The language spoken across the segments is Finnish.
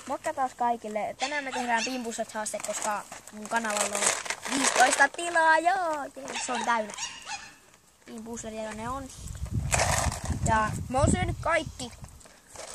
Mokka taas kaikille. Tänään me tehdään Pimpusset haaste, koska mun kanavalla on 15 tilaa. Joo, se on täynnä. Pimpusseria ne on. Ja mä oon syönyt kaikki.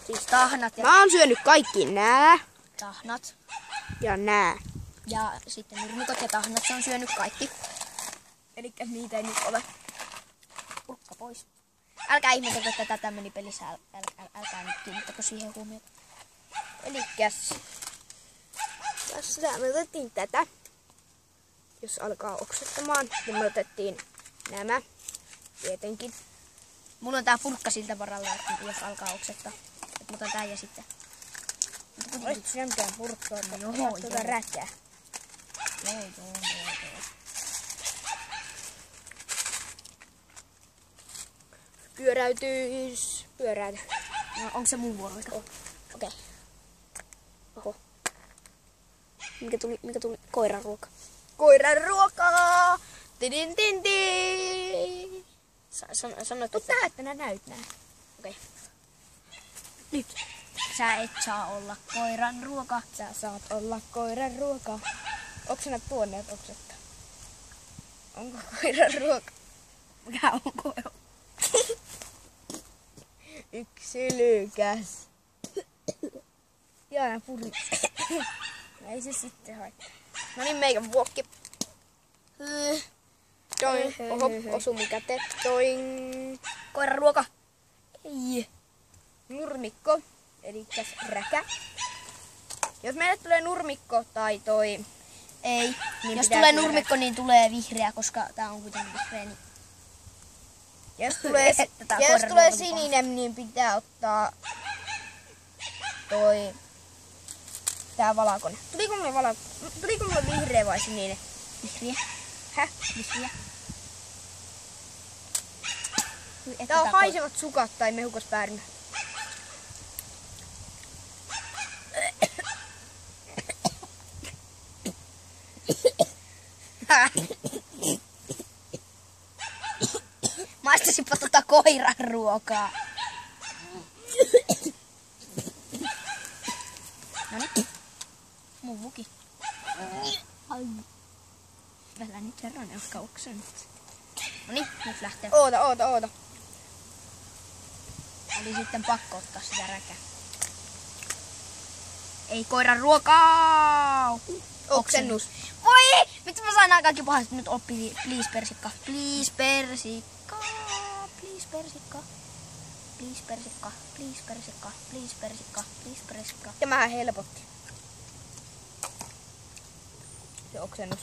Siis tahnat ja... Mä oon syönyt kaikki nää. Tahnat. Ja nää. Ja sitten nurmikot ja tahnat se on syönyt kaikki. Elikkä niitä ei nyt ole. Purkka pois. Älkää ihmetelkö, että tätä meni pelissä. Älkää nyt kiinnittäkö siihen huomiota. Elikkäs. Tässä me otettiin tätä. Jos alkaa oksettamaan, niin me otettiin nämä. Tietenkin. Mulla on tää purkka siltä varalla, että jos alkaa oksettaa. Et mä otan tän ja sitten. Olisitko sinä mitään purkkaa? Joo. Tuota räkää. Joo. Pyöräytyys. Pyöräytä. No, onko se mun vuoro? Okei. Oho. Mikä tuli? Koiran ruoka. Koiran ruokaa! Tidin tin tin! Sano, että Nää näyt nää. Okei. Nyt. Sä et saa olla koiran ruoka. Sä saat olla koiran ruoka. Oksennat tuonne, että oksetta. Onko koiran ruoka? Mikä on koira? Yksi lykäs. Jaana puri. Ei se sitten haittaa. No niin, meikän vuokki. Toin. Oho, osu mun käteen. Toin. Koiran ruoka. Ei. Nurmikko. Elikkäs räkä. Jos meille tulee nurmikko tai toi... Ei. Niin jos pitää tulee syödä. nurmikko, niin tulee vihreä, koska tää on kuitenkin vihreä. Niin... Jos tulee, jos tulee sininen, niin pitää ottaa toi... Tää valakone. Tuliko mulle vihreä vai sininen? Vihreä. Häh? Vihreä. Tää on haisevat sukat tai mehukaspäärynä. Maistasipa tota koiran ruokaa. Noniin. Mun vuki. Älä nyt herran, ehkä oksennut. Noniin, nyt lähtee. Oota. Oli sitten pakko ottaa sitä räkää. Ei koiran ruokaa! Oksennus. Voi! Mitä mä sain kaikki pahasti? Nyt oppi, please persikka. Please persikka. Please persikka. Please persikka. Please persikka. Please persikka. Please persikka. Tämähän helpotti. Se oksennus.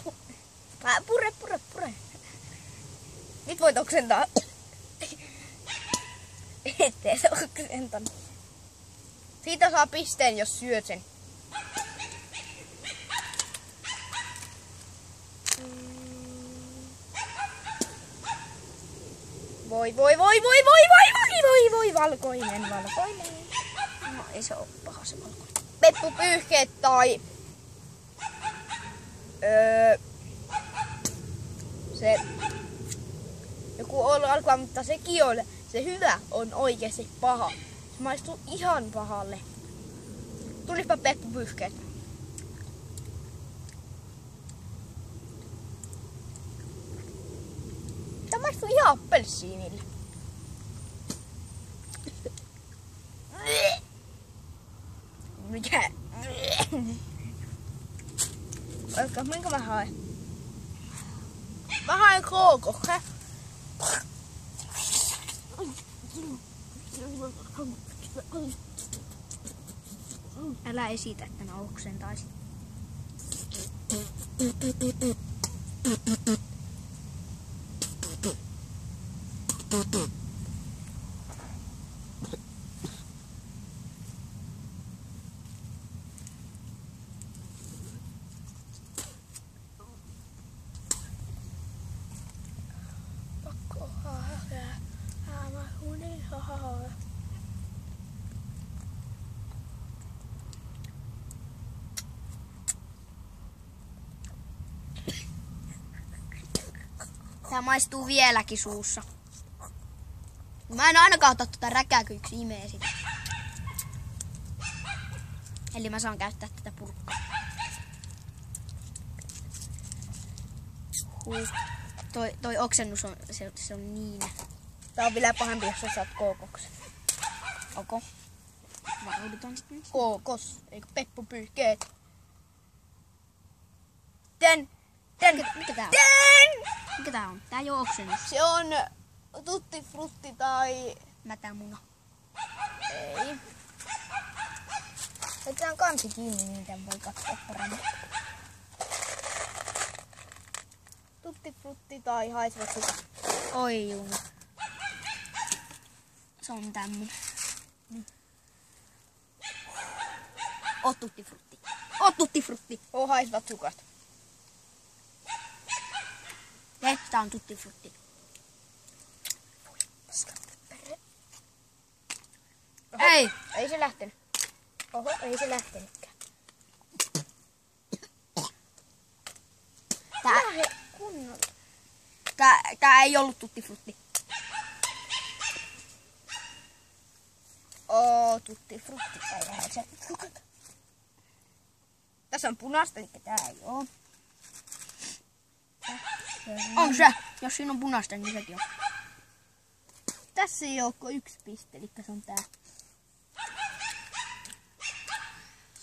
Pure. Nyt voit oksentaa. Ettei se oksentanut. Siitä saa pisteen, jos syöt sen. Voi, valkoinen. No ei se oo paha se valkoinen. Peppupyyhkeet tai... se... Joku alkaa, mutta sekin on... Se hyvä on oikeesti paha. Se maistuu ihan pahalle. Tulispa peppupyyhkeet. Tämä maistuu ihan appelsiinille. Mikä? Oletko, minkä mä haen? Mä haen kookoksen. Älä esitä, että mä oksentaisin. Tää maistuu vieläkin suussa. Mä en ainakaan ota tuota räkää, kun yksi imee sitä. Eli mä saan käyttää tätä purkkaa. Toi oksennus on, se on niin. Tää on vielä pahempi, jos sä saat kookoksen. Oko. Varaudutaan sitten. Kookos, eikö peppupyyhkeet? Mikä tää on? Mikä tää on? Tää ei oo oksennus. Se on tutti frutti tai... Mätämuna. Ei. Tää on kansi kiinni, niin tämän voi katsoa paremmin. Tutti frutti tai haisevat sukat. Oi juna. Se on tämmönen. Oot tutti frutti. Oot tutti frutti. Oo haisevat sukat. Tää on tutti frutti. Ei! Ei se lähtenyt. Oho, ei se lähtenytkään. Tää ei ollut tutti frutti. Tutti frutti tai vähän se. Tässä on punaista, eli tää ei oo. On se! Jos siinä on punaista, niin sekin on. Tässä ei oo kuin 1 piste, eli se on tää.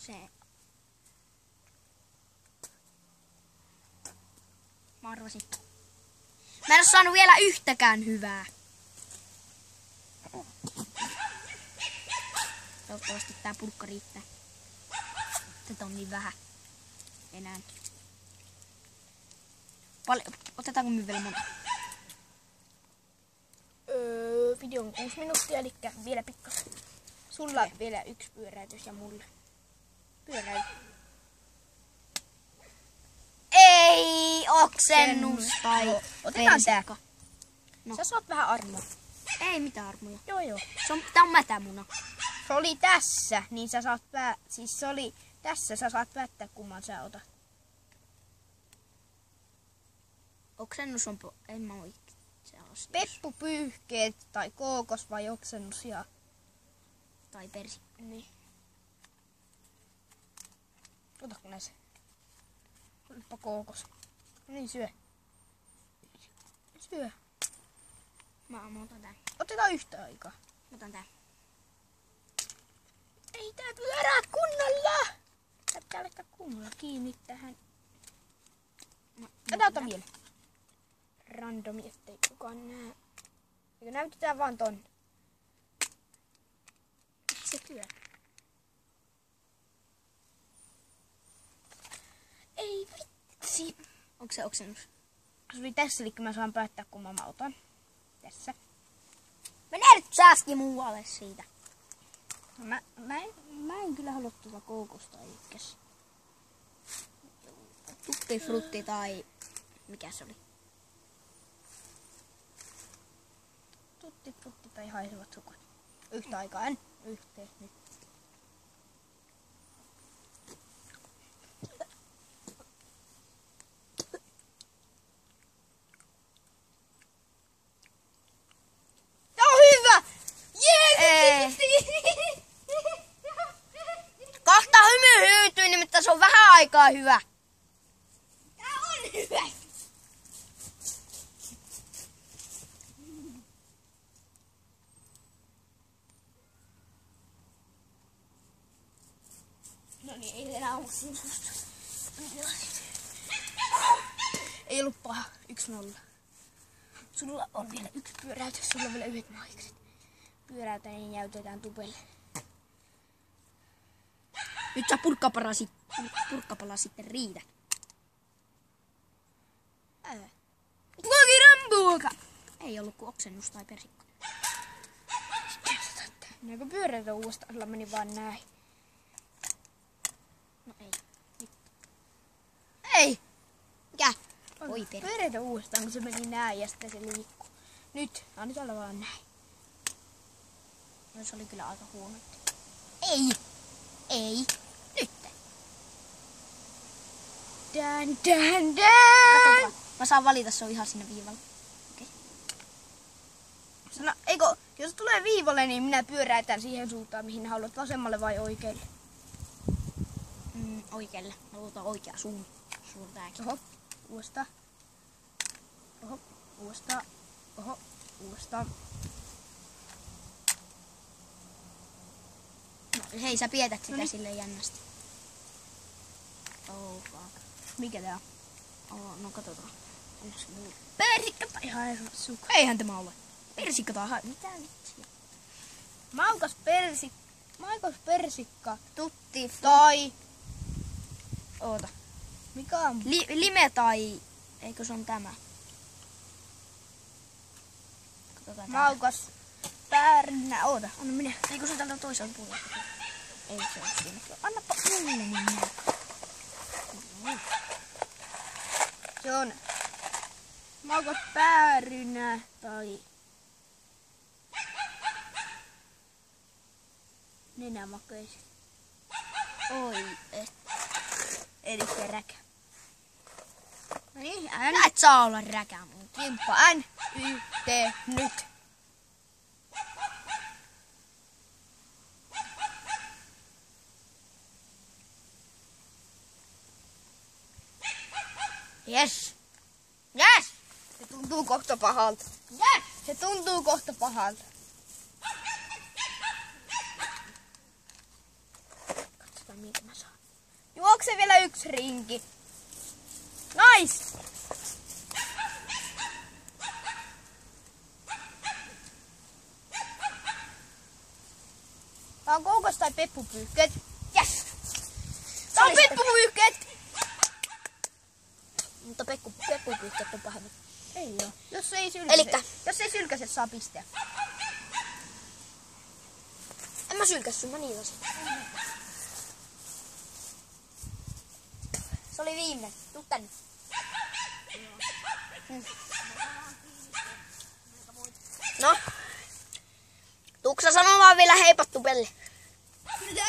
Se. Mä arvasin. Mä en oo saanut vielä yhtäkään hyvää. Toivottavasti tää purkka riittää. Tätä on niin vähän. Enää. Otetaanko me vielä monta? Video on 6 minuuttia, eli vielä pikkasen. Sulla vielä 1 pyöräytys ja mulle. Pyöräytys. Ei oksennus tai otetaan tää. No. Sä saat vähän armoa. Ei mitään armoja. Joo. Tää on mätämuna. Se oli tässä, niin sä saat siis se oli tässä, sä saat päättää kumman sä otat. Oksennus on en mä oikein. Peppupyyhkeet tai kookos vai oksennus ja... Tai persi. Niin. Otatko näin se? Olipa kookos. Niin syö. Syö. Mä otan tän. Otetaan yhtä aikaa. Mä otan tän. Ei tää pyörää kunnolla! Tää pitää laittaa kunnolla kiinni tähän. Ota vielä. Randomi, ettei kukaan näe. Eikö näytetään vaan tonne? Se työ. Ei vitsi. Onko se oksennus? Se oli tässä, eli mä saan päättää kumman mä otan. Tässä. Mene nyt sääski muualle siitä. No, mä en kyllä halua tuota kookosta eikäs. Tutti frutti tai... Mikä se oli? Tutti frutti tai haisevat sukat. Yhtä aikaa en. Yhteen nyt. Tää on hyvä! Jees! Kohta hymy hyytyy, nimittäin se on vähän aikaa hyvä. Tää on hyvä! No niin, ei enää ollut sinusta. Ei ollut paha. 1-0. Sulla on vielä 1 pyöräytys. Sulla on vielä 1 maikset. Pyöräytä niin jäytetään tupelle. Nyt sä purkkapala sitten riitä. Puokirampuuka! Ei ollut kuin oksennus tai persikko. Näkö pyöräytä uudestaan? Sulla meni vaan näin. No ei. Nyt. Ei! Mikä? Oi perä. Pyöräytä uudestaan, kun se meni näin ja sitten se liikkuu. Nyt, anna olla vaan näin. No se oli kyllä aika huono. Ei! Ei! Nyt! Dän! Mä saan valita, se on ihan siinä viivalla. Okei. Sano, eikö, jos tulee viivalle, niin minä pyöräytän siihen suuntaan, mihin haluat, vasemmalle vai oikealle. Oikealle. Mä luutan oikea suun. Suun tääkin. Oho. Uudestaan. Oho. Uudestaan. Oho. Uudestaan. No, hei, sä pietät sitä silleen jännästi. Oh fuck. Mikä tää on? Oh, no katsotaan. Onks muu? Persikka tai haisuka. Eihän tämä ole. Persikka tai mitä vitsiä? Maukas persikka. Tutti. Tai. Oota. Mikä on? Lime tai... Eikö se on tämä? Katsotaan tää. Maukas päärynä. Oota, anna minä. Eikö se on tältä toiselta puolelta? Ei se ole siinä. Annapa mulle minä. Se on maukas päärynä tai nenämakeisi. Oi, Eli se räkä. No niin, Nää et saa olla räkää mun. kimppa NYT nyt. Yes! Yes! Se tuntuu kohta pahalta. Yes! Se tuntuu kohta pahalta. Katsotaan minkä mä saan. Juokse vielä yksi rinki. Nice! Tää on koukos tai peppupyyhkeet. Yes! Tää on peppupyyhkeet! Mutta peppupyyhkeet on pahemmat. Ei oo. Jos ei sylkäse. Elikkä? Jos ei sylkäse, saa pisteen. En mä sylkäs sun, mä niilasin. Se oli viimeinen. Tuu tänne. No. Tuuksa sanomaan vielä heipattu pelle. Mitä?